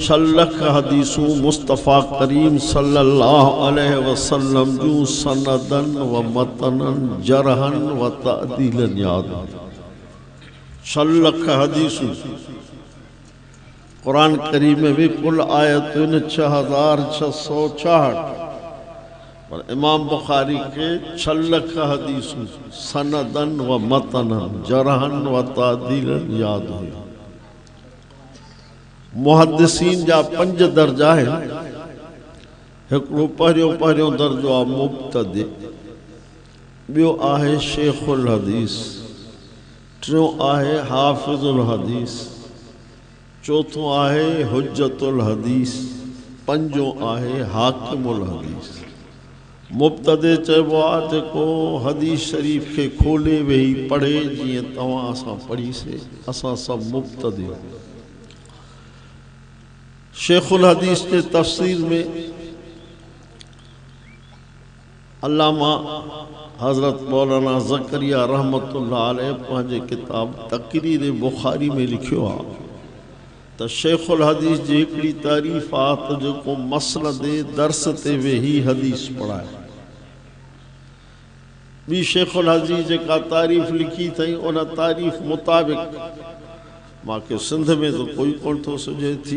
छलख हदीसूं मुस्तफ़ा करीम सल्लल्लाहु अलैहि वसल्लम जूं सनदन व मतनन जरहन व तादीलन याद। छलख हदीसूं कुरान करीम में भी कुल आयतुन 6666, पर इमाम बुखारी के छलख हदीसूं सनदन व मतनन जरहन व तादीलन याद हुई। मुहद्दिसीन जा 5 दर्जा हैं। हिकिड़ो पहिरियों दर्जो आहे मुब्तदी, ॿियो आहे शेखुल हदीस, टियों आहे हाफ़िज़ुल हदीस, चौथों आहे हुज्जतुल हदीस, पंजों आहे हाकिमुल हदीस। मुब्तदी चइबो आहे जेको हदीस शरीफ़ के खोले वेही पढ़े, जीअं तव्हां असां पढ़ीसे, असां सभु मुब्तदी। शेखुल हदीस के तफसीर में अल्लामा हज़रत मौलाना ज़करिया रहमतुल्लाह अलैह पंहिंजे किताब तक़रीर बुखारी में लिखियो आहे त शेखुल हदीस जी हिकिड़ी तारीफ़ आहे त जेको मसनद दर्स ते वेही हदीस पढ़ाए। ॿी शेखुल हदीस जेका तारीफ़ लिखी अथई उन तारीफ़ मुताबिक़ मूंखे सिंध में तो कोई कोन थो सुझे थी